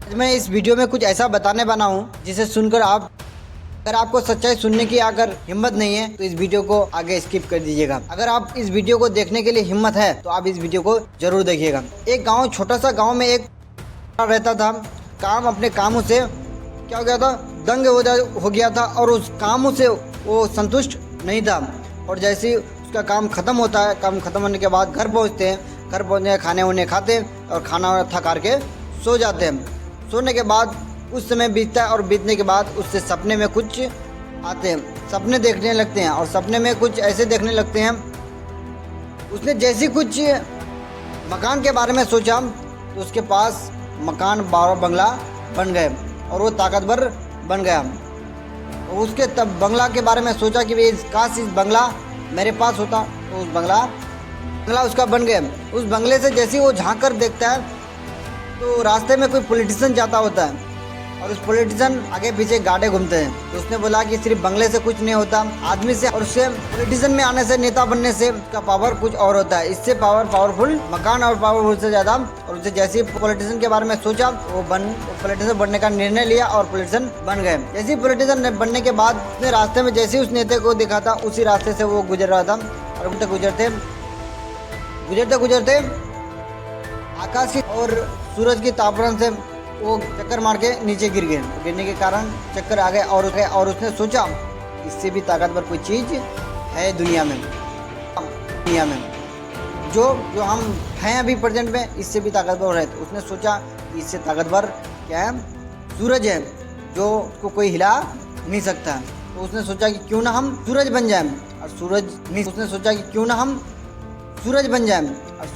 आज मैं इस वीडियो में कुछ ऐसा बताने वाला हूँ जिसे सुनकर अगर आपको सच्चाई सुनने की अगर हिम्मत नहीं है तो इस वीडियो को आगे स्किप कर दीजिएगा। अगर आप इस वीडियो को देखने के लिए हिम्मत है तो आप इस वीडियो को जरूर देखिएगा। एक गांव, छोटा सा गांव में एक रहता था। काम अपने कामों से क्या हो गया था, दंग हो गया था और उस कामों से वो संतुष्ट नहीं था। और जैसे ही उसका काम खत्म होता है, काम खत्म होने के बाद घर पहुँचते हैं। घर पहुँचने खाने वाने खाते हैं और खाना थका के सो जाते हैं। सोने के बाद कुछ समय बीतता है और बीतने के बाद उससे सपने में कुछ आते हैं, सपने देखने लगते हैं और सपने में कुछ ऐसे देखने लगते हैं। उसने जैसे कुछ मकान के बारे में सोचा तो उसके पास मकान, 12 बंगला बन गए और वो ताकतवर बन गया। और उसके तब बंगला के बारे में सोचा कि भाई काश इस बंगला मेरे पास होता, तो उस बंगला उसका बन गया। उस बंगले से जैसे ही वो झांक कर देखता है तो रास्ते में कोई पॉलिटिशियन जाता होता है और उस पॉलिटिशियन आगे पीछे गाड़े घूमते हैं। तो उसने बोला कि सिर्फ बंगले से कुछ नहीं होता, आदमी से और उससे पॉलिटिशियन में आने से, नेता बनने से उसका पावर कुछ और होता है। इससे पावरफुल मकान और पावरफुल से ज़्यादा। और उसे जैसे ही पॉलिटिशियन के बारे में सोचा वो पॉलिटिशियन बनने का निर्णय लिया और पॉलिटिशियन बन गए। जैसे ही पॉलिटिशियन बनने के बाद उसने रास्ते में जैसे ही उस नेता को देखा था उसी रास्ते से वो गुजर रहा था और गुजरते गुजरते आकाश की और सूरज की तापमान से वो चक्कर मार के नीचे गिर गए। गिरने के कारण चक्कर आ गए और उसने सोचा इससे भी ताकतवर कोई चीज़ है दुनिया में जो हम हैं अभी प्रेजेंट में, इससे भी ताकतवर है। तो उसने सोचा कि इससे ताकतवर क्या है, सूरज है जो उसको कोई हिला नहीं सकता। तो उसने सोचा कि क्यों ना हम सूरज बन जाएं और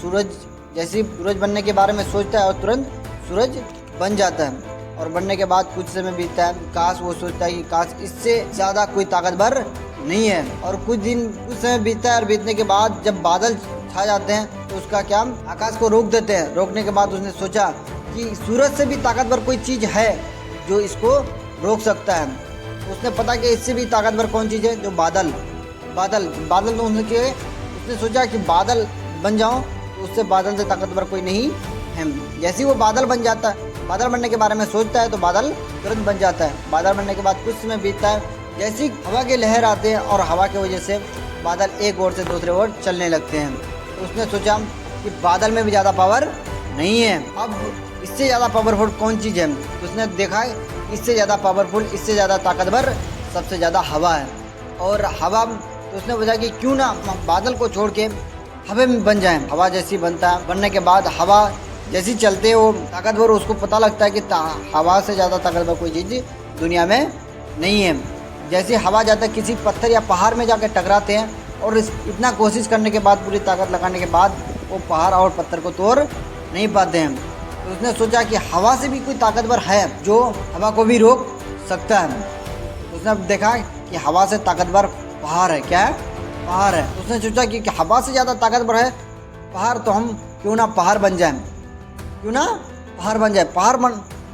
सूरज जैसे ही सूरज बनने के बारे में सोचता है और तुरंत सूरज बन जाता है। और बनने के बाद कुछ समय बीतता है, काश वो सोचता है कि काश इससे ज़्यादा कोई ताकतवर नहीं है। और कुछ समय बीतता है और बीतने के बाद जब बादल छा जाते हैं तो उसका क्या, आकाश को रोक देते हैं। रोकने के बाद उसने सोचा कि सूरज से भी ताकतवर कोई चीज़ है जो इसको रोक सकता है। तो उसने पता कि इससे भी ताकतवर कौन चीज़ है, जो बादल तो उसने सोचा कि बादल बन जाऊँ तो उससे बादल से ताकतवर कोई नहीं है। जैसे ही वो बादल बन जाता है, बादल बनने के बारे में सोचता है तो बादल तुरंत बन जाता है। बादल बनने के बाद कुछ समय बीतता है, जैसे ही हवा के लहर आते हैं और हवा की वजह से बादल एक ओर से दूसरे ओर चलने लगते हैं। तो उसने सोचा कि बादल में भी ज़्यादा पावर नहीं है, अब इससे ज़्यादा पावरफुल कौन चीज़ है। तो उसने देखा इससे ज़्यादा पावरफुल, इससे ज़्यादा ताकतवर सबसे ज़्यादा हवा है। और हवा, तो उसने बोला कि क्यों ना बादल को छोड़ के हवा में बन जाए। हवा जैसी बनने के बाद हवा जैसी चलते वो ताकतवर, उसको पता लगता है कि हवा से ज़्यादा ताकतवर कोई चीज़ दुनिया में नहीं है। जैसे हवा जाता है किसी पत्थर या पहाड़ में जाकर टकराते हैं और इतना कोशिश करने के बाद, पूरी ताकत लगाने के बाद वो पहाड़ और पत्थर को तोड़ नहीं पाते हैं। तो उसने सोचा कि हवा से भी कोई ताकतवर है जो हवा को भी रोक सकता है। तो उसने देखा कि हवा से ताकतवर पहाड़ है। क्या है? पहाड़ है। तो उसने सोचा कि हवा से ज़्यादा ताकतवर है पहाड़, तो हम क्यों ना पहाड़ बन जाए।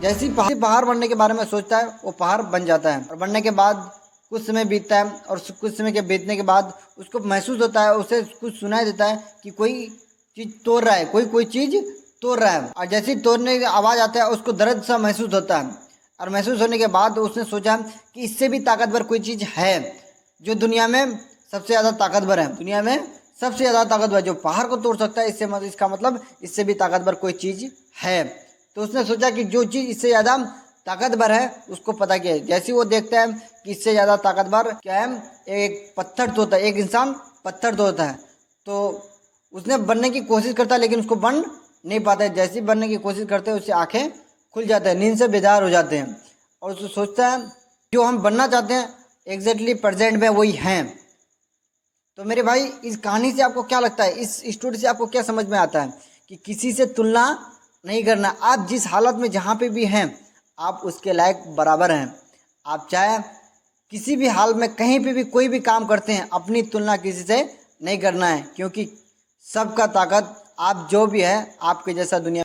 जैसे ही पहाड़ बनने के बारे में सोचता है वो पहाड़ बन जाता है। और बनने के बाद कुछ समय बीतता है और कुछ समय के बीतने के बाद उसको महसूस होता है, उसे कुछ सुनाई देता है कि कोई चीज़ तोड़ रहा है, कोई चीज़ तोड़ रहा है। और जैसे ही तोड़ने की आवाज़ आता है उसको दर्द सा महसूस होता है। और महसूस होने के बाद उसने सोचा कि इससे भी ताकतवर कोई चीज़ है जो दुनिया में सबसे ज़्यादा ताकतवर है। दुनिया में सबसे ज़्यादा ताकतवर जो पहाड़ को तोड़ सकता है, इसका मतलब इससे भी ताकतवर कोई चीज़ है। तो उसने सोचा कि जो चीज़ इससे ज़्यादा ताकतवर है उसको पता किया। जैसे ही वो देखता है कि इससे ज़्यादा ताकतवर क्या है, एक पत्थर तोड़ता है, एक इंसान पत्थर तोड़ता है। तो उसने बनने की कोशिश करता है लेकिन उसको बन नहीं पाता है। जैसे ही बनने की कोशिश करते हैं उससे आँखें खुल जाते हैं, नींद से बेदार हो जाते हैं। और उसको सोचता है जो हम बनना चाहते हैं एग्जैक्टली प्रेजेंट में वही हैं। तो मेरे भाई, इस कहानी से आपको क्या लगता है, इस स्टोरी से आपको क्या समझ में आता है कि किसी से तुलना नहीं करना। आप जिस हालत में जहाँ पे भी हैं आप उसके लायक बराबर हैं। आप चाहे किसी भी हाल में कहीं पे भी कोई भी काम करते हैं, अपनी तुलना किसी से नहीं करना है, क्योंकि सबका ताकत आप जो भी है आपके जैसा दुनिया